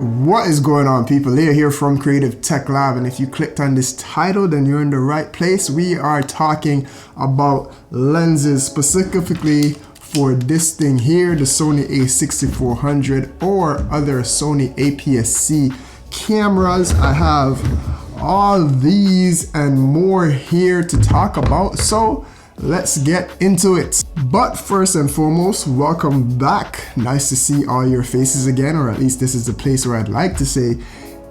What is going on, people? Leah here from Creative Tech Lab, and if you clicked on this title, then you're in the right place. We are talking about lenses, specifically for this thing here, the Sony a6400 or other Sony APS-C cameras. I have all these and more here to talk about, so let's get into it. But first and foremost, welcome back. Nice to see all your faces again, or at least this is the place where I'd like to say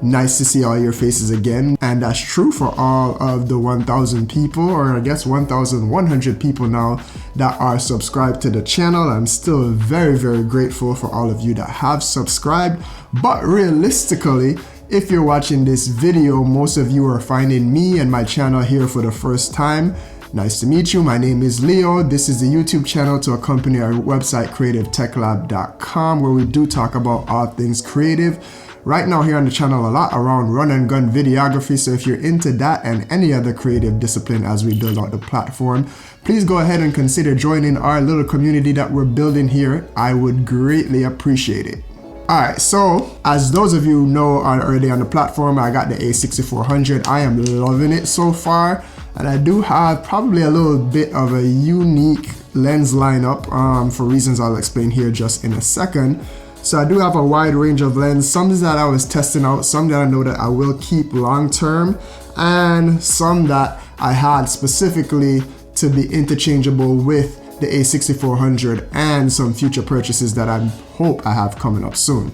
nice to see all your faces again. And that's true for all of the 1,000 people, or I guess 1,100 people now that are subscribed to the channel. I'm still very, very grateful for all of you that have subscribed. But realistically, if you're watching this video, most of you are finding me and my channel here for the first time. Nice to meet you. My name is Leo. This is the YouTube channel to accompany our website, creativetechlab.com, where we do talk about all things creative. Right now here on the channel, a lot around run and gun videography. So if you're into that and any other creative discipline as we build out the platform, please go ahead and consider joining our little community that we're building here. I would greatly appreciate it. Alright, so as those of you know are already on the platform, I got the a6400. I am loving it so far. And I do have probably a little bit of a unique lens lineup for reasons I'll explain here just in a second. So I do have a wide range of lenses, some that I was testing out, some that I know that I will keep long term, and some that I had specifically to be interchangeable with the a6400 and some future purchases that I hope I have coming up soon.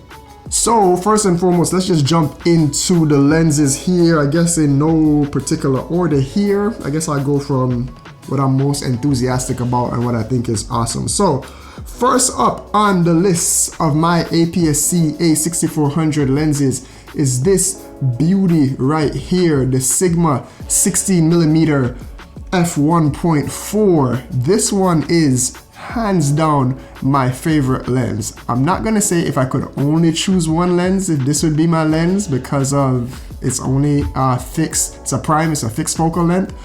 So first and foremost, let's just jump into the lenses here. I guess in no particular order here. I guess I'll go from what I'm most enthusiastic about and what I think is awesome. So first up on the list of my APS-C a6400 lenses is this beauty right here, the Sigma 16mm f1.4. This one is hands down my favorite lens. I'm not gonna say if I could only choose one lens, if this would be my lens, because of it's only fixed, it's a prime, it's a fixed focal length,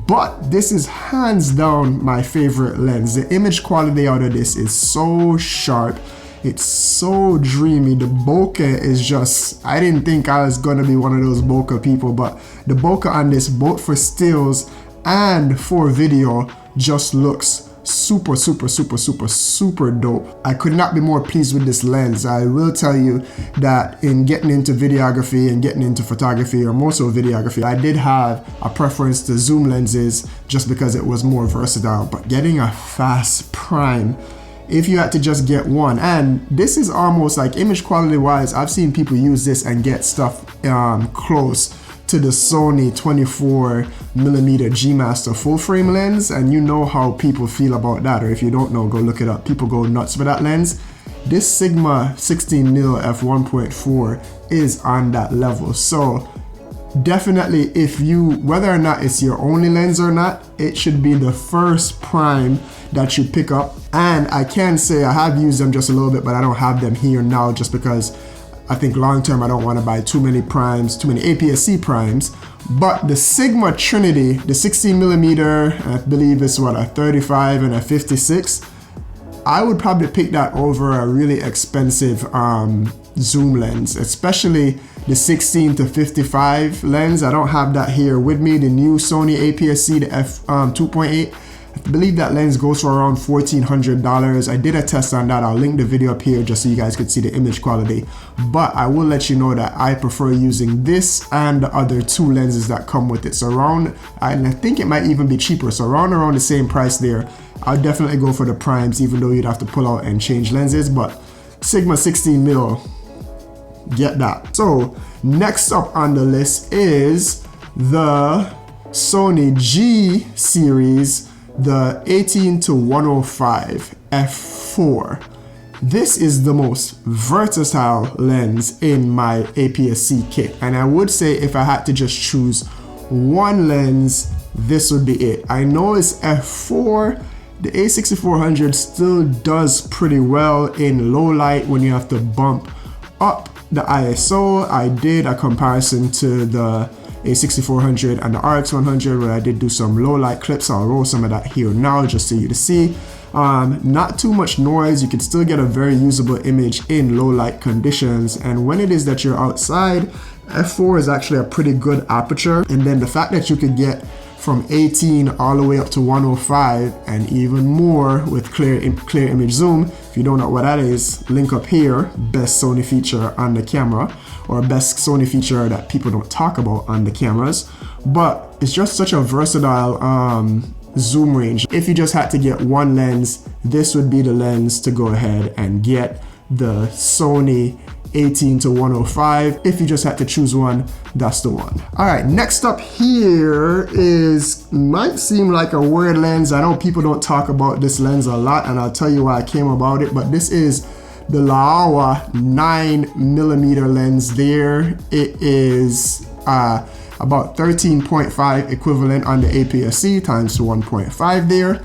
but this is hands down my favorite lens. The image quality out of this is so sharp, it's so dreamy. The bokeh is just, I didn't think I was gonna be one of those bokeh people, but the bokeh on this, both for stills and for video, just looks super dope. I could not be more pleased with this lens. I will tell you that in getting into videography and getting into photography, or more so videography, I did have a preference to zoom lenses just because it was more versatile. But getting a fast prime, if you had to just get one, and this is almost like image quality wise, I've seen people use this and get stuff close to the Sony 24mm G Master full frame lens, and you know how people feel about that, or if you don't know, go look it up. People go nuts for that lens. This Sigma 16mm f1.4 is on that level. So definitely, if you, whether or not it's your only lens or not, it should be the first prime that you pick up. And I can say I have used them just a little bit, but I don't have them here now just because I think long term I don't want to buy too many primes, too many APS-C primes. But the Sigma Trinity, the 16mm, I believe it's what, a 35 and a 56. I would probably pick that over a really expensive zoom lens, especially the 16 to 55 lens. I don't have that here with me. The new Sony APS-C, the f2.8. I believe that lens goes for around $1,400. I did a test on that. I'll link the video up here just so you guys could see the image quality. But I will let you know that I prefer using this and the other two lenses that come with it. So around, and I think it might even be cheaper. So around the same price there. I'll definitely go for the primes, even though you'd have to pull out and change lenses. But Sigma 16mm, get that. So next up on the list is the Sony G series, the 18-105 f4. This is the most versatile lens in my APS-C kit, and I would say if I had to just choose one lens, this would be it. I know it's f4. The a6400 still does pretty well in low light when you have to bump up the ISO. I did a comparison to the a6400 and the RX100 where I did do some low light clips. I'll roll some of that here now just so you to see. Not too much noise. You can still get a very usable image in low light conditions. And when it is that you're outside, f4 is actually a pretty good aperture. And then the fact that you could get from 18 all the way up to 105 and even more with clear image zoom. If you don't know what that is, link up here, best Sony feature on the camera, or best Sony feature that people don't talk about on the cameras. But it's just such a versatile zoom range. If you just had to get one lens, this would be the lens to go ahead and get, the Sony 18 to 105. If you just had to choose one, that's the one. All right, next up here is, might seem like a weird lens. I know people don't talk about this lens a lot, and I'll tell you why I came about it, but this is the Laowa 9mm lens there. It is about 13.5 equivalent on the APS-C times 1.5 there.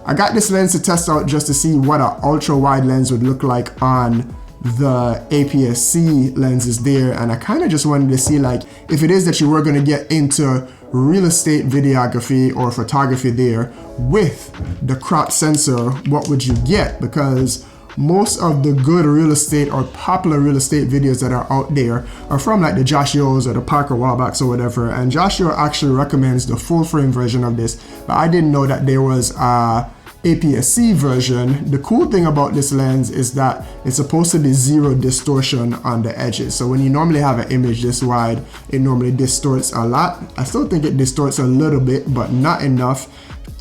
I got this lens to test out just to see what an ultra wide lens would look like on the APS-C lenses there, and I kind of just wanted to see, like, if it is that you were going to get into real estate videography or photography there with the crop sensor, what would you get? Because most of the good real estate or popular real estate videos that are out there are from like the Josh Yo's or the Parker Wallbacks or whatever, and Josh Yo actually recommends the full frame version of this, but I didn't know that there was a APS-C version. The cool thing about this lens is that it's supposed to be zero distortion on the edges. So when you normally have an image this wide, it normally distorts a lot. I still think it distorts a little bit, but not enough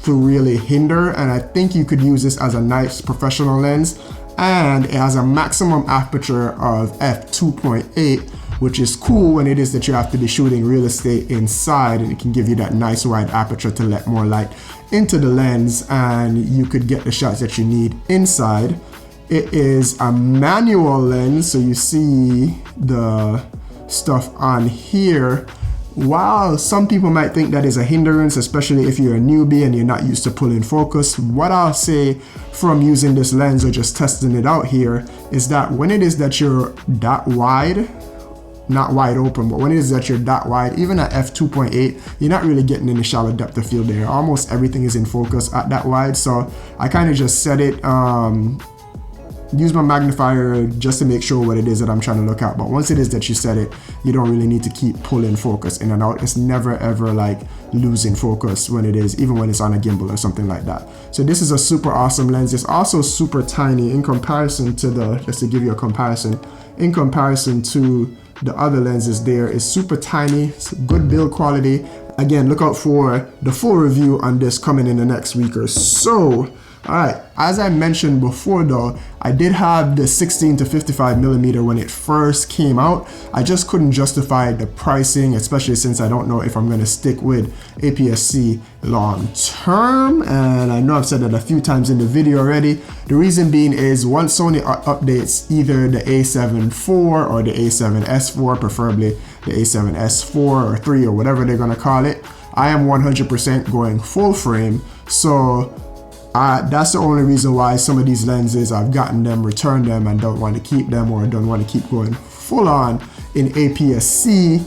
to really hinder. And I think you could use this as a nice professional lens. And it has a maximum aperture of f2.8, which is cool when it is that you have to be shooting real estate inside, and it can give you that nice wide aperture to let more light into the lens, and you could get the shots that you need inside. It is a manual lens, so you see the stuff on here. While some people might think that is a hindrance, especially if you're a newbie and you're not used to pulling focus, what I'll say from using this lens or just testing it out here is that when it is that you're that wide, not wide open, but when it is that you're that wide, even at f2.8, you're not really getting any shallow depth of field there. Almost everything is in focus at that wide. So I kind of just set it, use my magnifier just to make sure what it is that I'm trying to look at. But once it is that you set it, you don't really need to keep pulling focus in and out. It's never ever like losing focus when it is, even when it's on a gimbal or something like that. So this is a super awesome lens. It's also super tiny in comparison to the, just to give you a comparison, in comparison to the other lenses there. Is super tiny, it's good build quality. Again, look out for the full review on this coming in the next week or so. All right, as I mentioned before though, I did have the 16 to 55mm when it first came out. I just couldn't justify the pricing, especially since I don't know if I'm going to stick with APS-C long term. And I know I've said that a few times in the video already. The reason being is once Sony updates either the A7 IV or the A7S IV, preferably the A7S IV or 3 or whatever they're going to call it, I am 100% going full frame. So that's the only reason why some of these lenses, I've gotten them, returned them, and don't want to keep them, or don't want to keep going full on in APS-C.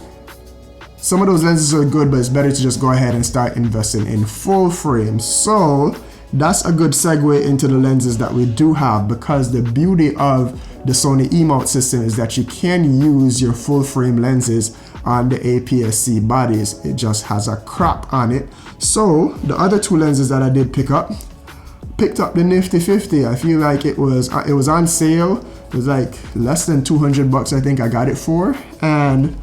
Some of those lenses are good, but it's better to just go ahead and start investing in full frame. So that's a good segue into the lenses that we do have, because the beauty of the Sony E-mount system is that you can use your full frame lenses on the APS-C bodies. It just has a crop on it. So the other two lenses that I did picked up the Nifty 50. I feel like it was on sale. It was like less than 200 bucks I think I got it for. And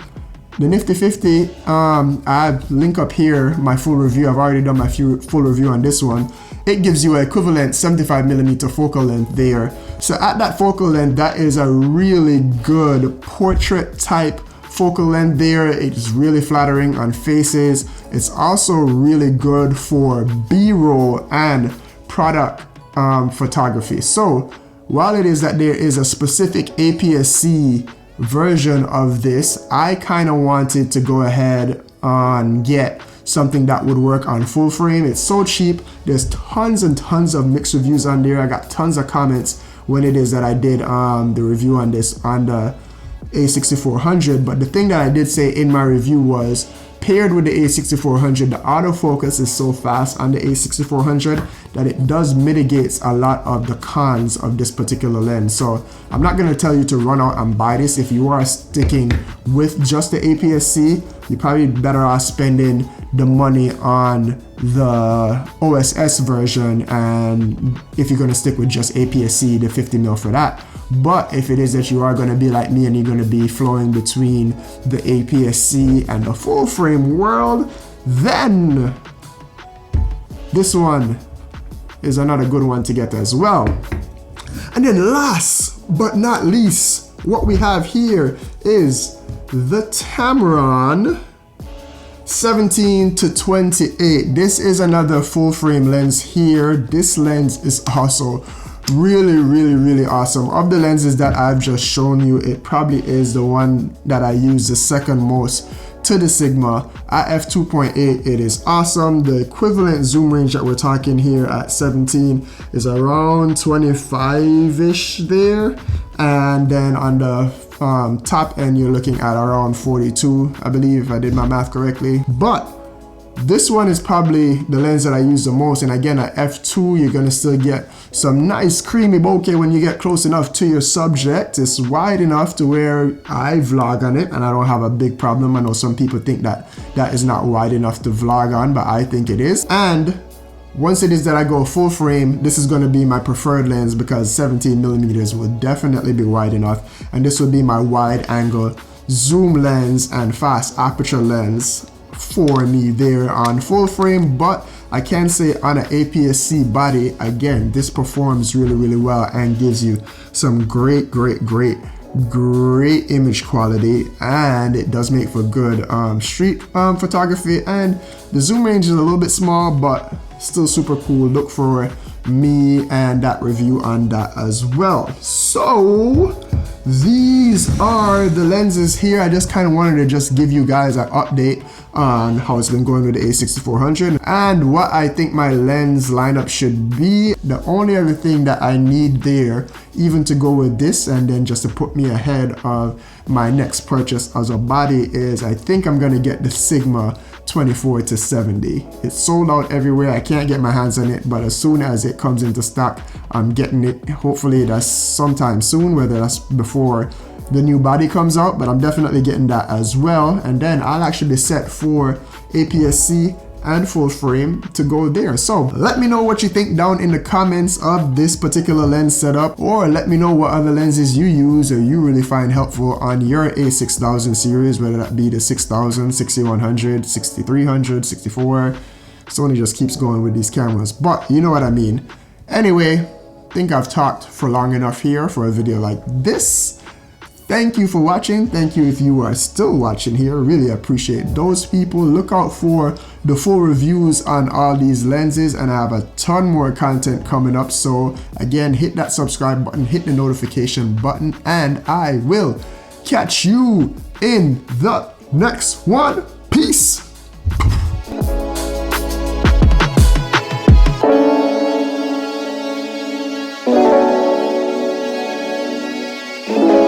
the Nifty 50, I link up here my full review. I've already done my full review on this one. It gives you an equivalent 75mm focal length there. So at that focal length, that is a really good portrait type focal length there. It's really flattering on faces. It's also really good for B-roll and product photography. So while it is that there is a specific APS-C version of this, I kind of wanted to go ahead and get something that would work on full frame. It's so cheap. There's tons and tons of mixed reviews on there. I got tons of comments when it is that I did the review on this on the A6400. But the thing that I did say in my review was paired with the A6400, the autofocus is so fast on the A6400 that it does mitigate a lot of the cons of this particular lens. So I'm not going to tell you to run out and buy this. If you are sticking with just the APS-C, you're probably better off spending the money on the OSS version, and if you're going to stick with just APS-C, the 50mm for that. But if it is that you are going to be like me and you're going to be flowing between the APS-C and the full frame world, then this one is another good one to get as well. And then last but not least, what we have here is the Tamron 17 to 28. This is another full frame lens here. This lens is also really awesome. Of the lenses that I've just shown you, it probably is the one that I use the second most to the Sigma. At f2.8, it is awesome. The equivalent zoom range that we're talking here at 17 is around 25-ish there, and then on the top end you're looking at around 42, I believe, if I did my math correctly. But this one is probably the lens that I use the most, and again at f2 you're gonna still get some nice creamy bokeh when you get close enough to your subject. It's wide enough to where I vlog on it and I don't have a big problem. I know some people think that that is not wide enough to vlog on, but I think it is. And once it is that I go full frame, this is going to be my preferred lens because 17mm will definitely be wide enough, and this will be my wide angle zoom lens and fast aperture lens for me there on full frame. But I can say on an APS-C body, again, this performs really well and gives you some great image quality, and it does make for good street photography. And the zoom range is a little bit small, but still super cool. Look for me and that review on that as well. So these are the lenses here. I just kind of wanted to just give you guys an update on how it's been going with the A6400 and what I think my lens lineup should be. The only other thing that I need there, even to go with this and then just to put me ahead of my next purchase as a body, is I think I'm gonna get the Sigma 24 to 70. It's sold out everywhere. I can't get my hands on it, but as soon as it comes into stock, I'm getting it. Hopefully that's sometime soon, whether that's before the new body comes out, but I'm definitely getting that as well. And then I'll actually be set for APS-C and full frame to go there. So let me know what you think down in the comments of this particular lens setup, or let me know what other lenses you use or you really find helpful on your A6000 series, whether that be the 6000, 6100, 6300, 64. Sony just keeps going with these cameras, but you know what I mean. Anyway, I think I've talked for long enough here for a video like this. Thank you for watching. Thank you if you are still watching here. Really appreciate those people. Look out for the full reviews on all these lenses, and I have a ton more content coming up. So again, hit that subscribe button, hit the notification button, and I will catch you in the next one. Peace. Yeah.